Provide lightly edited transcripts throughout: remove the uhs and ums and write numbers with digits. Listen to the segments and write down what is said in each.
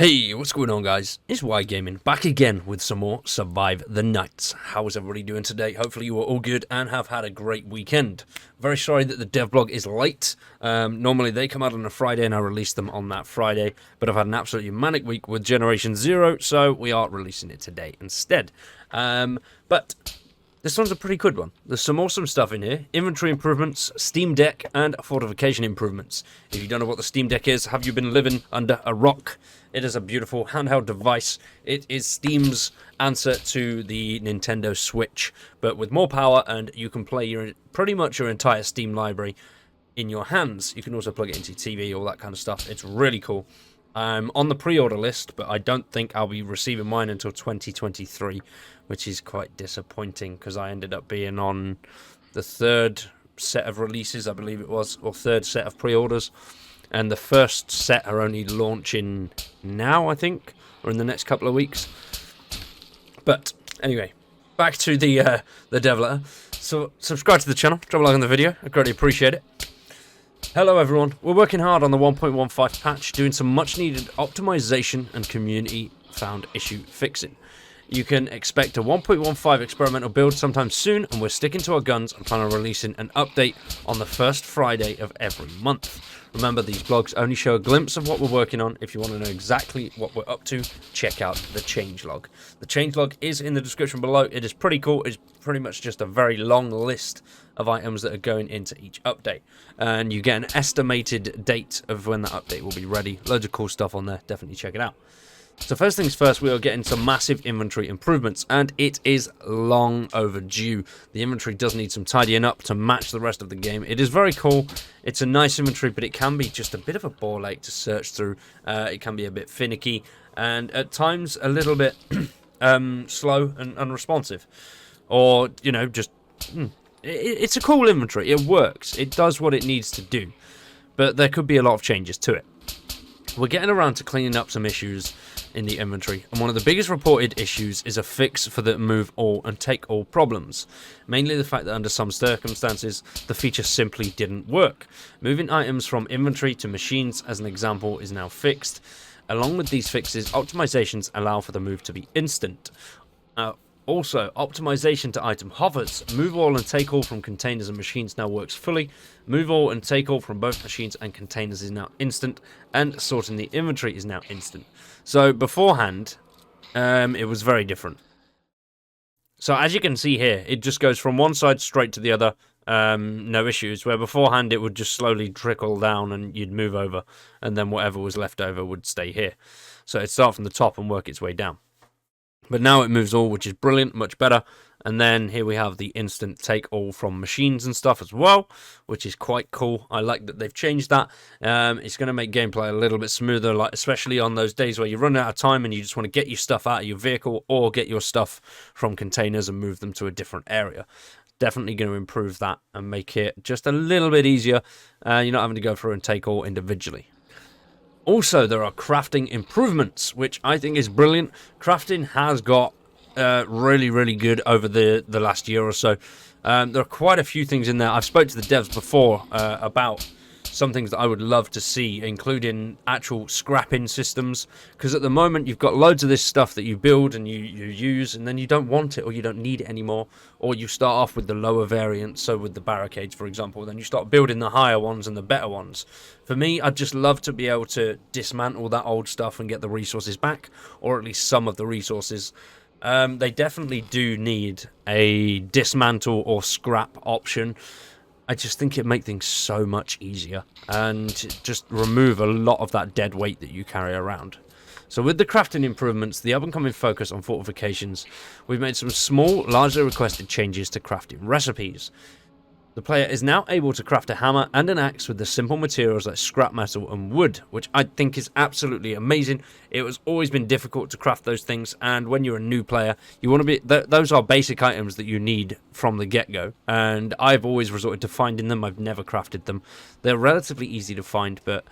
Hey, what's going on, guys? It's Y Gaming back again with some more Survive the Nights. How is everybody doing today? Hopefully you are all good and have had a great weekend. Very sorry that the DEVBLOG is late. Normally they come out on a Friday and I release them on that Friday, but I've had an absolutely manic week with Generation Zero, so we are releasing it today instead. But this one's a pretty good one. There's some awesome stuff in here. Inventory improvements, Steam Deck, and fortification improvements. If you don't know what the Steam Deck is, have you been living under a rock? It is a beautiful handheld device. It is Steam's answer to the Nintendo Switch, but with more power, and you can play pretty much your entire Steam library in your hands. You can also plug it into your TV, all that kind of stuff. It's really cool. I'm on the pre-order list, but I don't think I'll be receiving mine until 2023, which is quite disappointing because I ended up being on the third set of releases, I believe it was, or third set of pre-orders. And the first set are only launching now, I think, or in the next couple of weeks. But anyway, back to the dev letter. So subscribe to the channel, drop a like on the video. I greatly appreciate it. Hello everyone. We're working hard on the 1.15 patch, doing some much needed optimization and community found issue fixing. You can expect a 1.15 experimental build sometime soon, and we're sticking to our guns and plan on releasing an update on the first Friday of every month. Remember, these blogs only show a glimpse of what we're working on. If you want to know exactly what we're up to, check out the changelog. The changelog is in the description below. It is pretty cool. It's pretty much just a very long list of items that are going into each update. And you get an estimated date of when that update will be ready. Loads of cool stuff on there. Definitely check it out. So first things first, we are getting some massive inventory improvements, and it is long overdue. The inventory does need some tidying up to match the rest of the game. It is very cool. It's a nice inventory, but it can be just a bit of a ball ache to search through. It can be a bit finicky, and at times a little bit slow and unresponsive. Or, you know, just... It's a cool inventory. It works. It does what it needs to do. But there could be a lot of changes to it. We're getting around to cleaning up some issues in the inventory, and one of the biggest reported issues is a fix for the move all and take all problems. Mainly the fact that under some circumstances the feature simply didn't work. Moving items from inventory to machines, as an example, is now fixed. Along with these fixes, optimizations allow for the move to be instant. Also, optimization to item hovers. Move all and take all from containers and machines now works fully. Move all and take all from both machines and containers is now instant. And sorting the inventory is now instant. So beforehand, it was very different. So as you can see here, it just goes from one side straight to the other. No issues. Where beforehand it would just slowly trickle down and you'd move over. And then whatever was left over would stay here. So it'd start from the top and work its way down. But now it moves all, which is brilliant, much better. And then here we have the instant take all from machines and stuff as well, which is quite cool. I like that they've changed that. It's going to make gameplay a little bit smoother, like especially on those days where you run out of time and you just want to get your stuff out of your vehicle or get your stuff from containers and move them to a different area. Definitely going to improve that and make it just a little bit easier. You're not having to go through and take all individually. Also, there are crafting improvements, which I think is brilliant. Crafting has got really, really good over the last year or so. There are quite a few things in there. I've spoke to the devs before about some things that I would love to see, including actual scrapping systems. Because at the moment, you've got loads of this stuff that you build and you use, and then you don't want it or you don't need it anymore. Or you start off with the lower variants, so with the barricades, for example. Then you start building the higher ones and the better ones. For me, I'd just love to be able to dismantle that old stuff and get the resources back, or at least some of the resources. They definitely do need a dismantle or scrap option. I just think it'd make things so much easier and just remove a lot of that dead weight that you carry around. So with the crafting improvements, the up-and-coming focus on fortifications, we've made some small, largely requested changes to crafting recipes. The player is now able to craft a hammer and an axe with the simple materials like scrap metal and wood, which I think is absolutely amazing. It has always been difficult to craft those things, and when you're a new player, you want to be those are basic items that you need from the get-go, and I've always resorted to finding them. I've never crafted them. They're relatively easy to find, but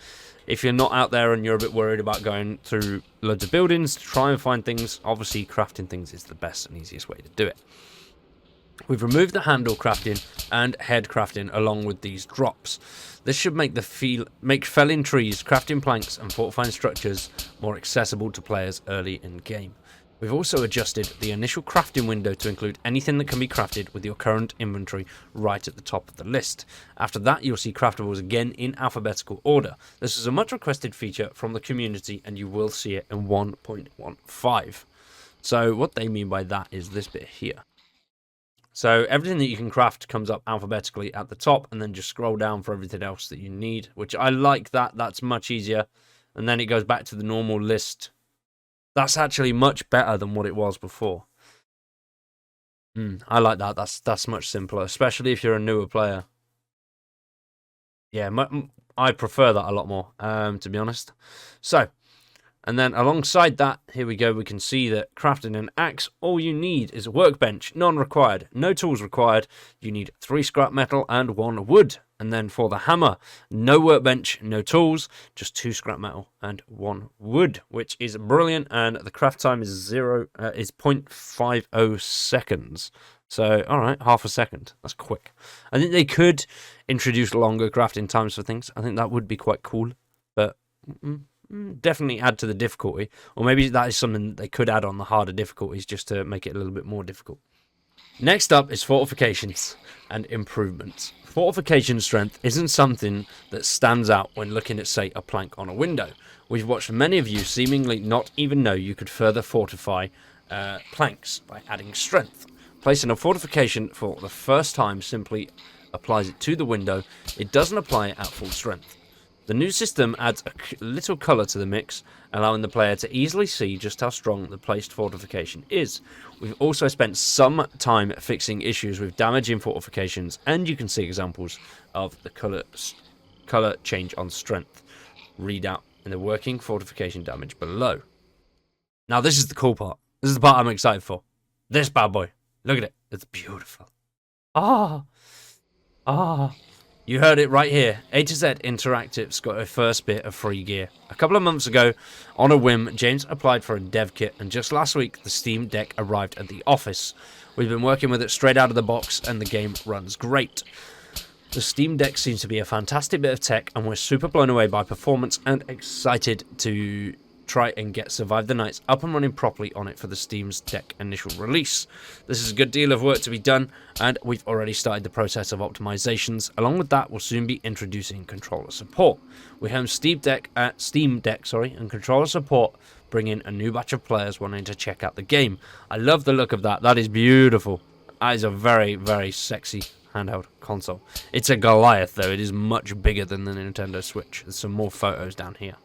if you're not out there and you're a bit worried about going through loads of buildings to try and find things, obviously crafting things is the best and easiest way to do it. We've removed the handle crafting and head crafting along with these drops. This should make felling trees, crafting planks and fortifying structures more accessible to players early in game. We've also adjusted the initial crafting window to include anything that can be crafted with your current inventory right at the top of the list. After that, you'll see craftables again in alphabetical order. This is a much requested feature from the community and you will see it in 1.15. So what they mean by that is this bit here. So everything that you can craft comes up alphabetically at the top and then just scroll down for everything else that you need, which I like that. That's much easier. And then it goes back to the normal list. That's actually much better than what it was before. I like that. That's much simpler, especially if you're a newer player. Yeah, I prefer that a lot more, to be honest. So, and then alongside that, here we go, we can see that crafting an axe, all you need is a workbench, none required, no tools required. You need 3 scrap metal and 1 wood. And then for the hammer, no workbench, no tools, just 2 scrap metal and 1 wood, which is brilliant. And the craft time is 0.50 seconds. So, all right, half a second. That's quick. I think they could introduce longer crafting times for things. I think that would be quite cool, but definitely add to the difficulty. Or maybe that is something they could add on the harder difficulties just to make it a little bit more difficult. Next up is fortifications and improvements. Fortification strength isn't something that stands out when looking at, say, a plank on a window. We've watched many of you seemingly not even know you could further fortify planks by adding strength. Placing a fortification for the first time simply applies it to the window. It doesn't apply it at full strength. The new system adds a little colour to the mix, allowing the player to easily see just how strong the placed fortification is. We've also spent some time fixing issues with damaging fortifications, and you can see examples of the colour change on strength. Read out in the working fortification damage below. Now this is the cool part. This is the part I'm excited for. This bad boy. Look at it. It's beautiful. You heard it right here. A to Z Interactive's got a first bit of free gear. A couple of months ago, on a whim, James applied for a dev kit, and just last week, the Steam Deck arrived at the office. We've been working with it straight out of the box, and the game runs great. The Steam Deck seems to be a fantastic bit of tech, and we're super blown away by performance and excited to try and get Survive the Nights up and running properly on it for the Steam's Deck initial release. This is a good deal of work to be done, and we've already started the process of optimizations. Along with that, we'll soon be introducing controller support. We have Steam Deck, and controller support bring in a new batch of players wanting to check out the game. I love the look of that. That is beautiful. That is a very, very sexy handheld console. It's a Goliath, though. It is much bigger than the Nintendo Switch. There's some more photos down here.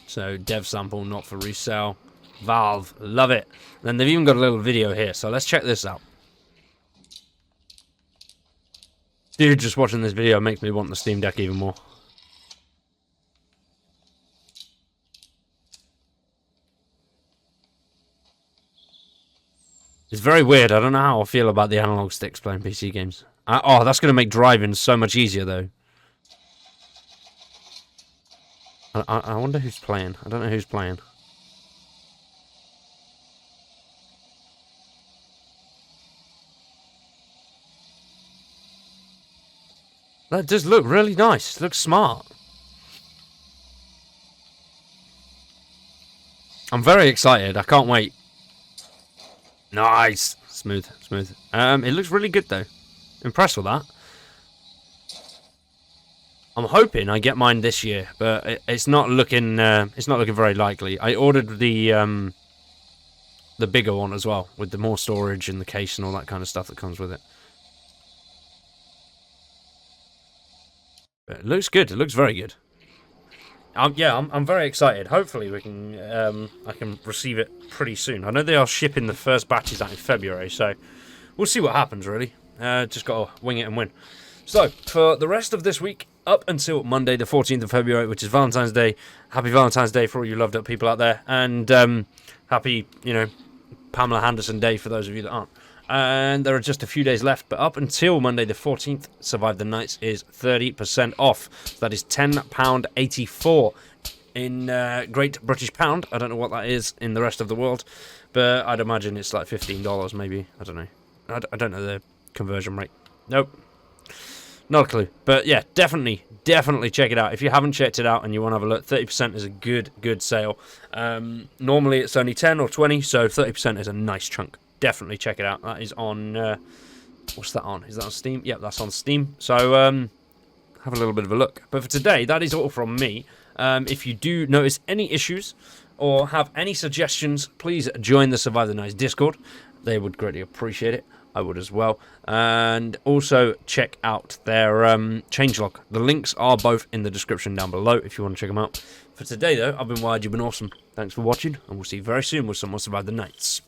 So, dev sample, not for resale. Valve, love it. Then they've even got a little video here, so let's check this out. Dude, just watching this video makes me want the Steam Deck even more. It's very weird. I don't know how I feel about the analog sticks playing PC games. Oh, that's going to make driving so much easier, though. I wonder who's playing. I don't know who's playing. That does look really nice. It looks smart. I'm very excited. I can't wait. Nice. Smooth, smooth. It looks really good, though. Impressed with that. I'm hoping I get mine this year, but it's not looking very likely. I ordered the bigger one as well, with the more storage and the case and all that kind of stuff that comes with it. But it looks good. It looks very good. Yeah, I'm very excited. Hopefully we can I can receive it pretty soon. I know they are shipping the first batches out in February, so we'll see what happens. Really, just gotta wing it and win. So for the rest of this week, up until Monday, the 14th of February, which is Valentine's Day. Happy Valentine's Day for all you loved up people out there, and happy, Pamela Henderson Day for those of you that aren't. And there are just a few days left, but up until Monday the 14th, Survive the Nights is 30% off. So that is £10.84 in Great British Pound. I don't know what that is in the rest of the world, but I'd imagine it's like $15 maybe. I don't know. I don't know the conversion rate. Nope. Not a clue. But yeah, definitely check it out. If you haven't checked it out and you want to have a look, 30% is a good sale. Normally it's only 10 or 20, so 30% is a nice chunk. Definitely check it out. That is on... what's that on? Is that on Steam? Yep, that's on Steam. So have a little bit of a look. But for today, that is all from me. If you do notice any issues or have any suggestions, please join the Survive the Nights Discord. They would greatly appreciate it. I would as well. And also check out their changelog. The links are both in the description down below if you want to check them out. For today, though, I've been Wired, you've been awesome. Thanks for watching, and we'll see you very soon with some more Survive the Nights.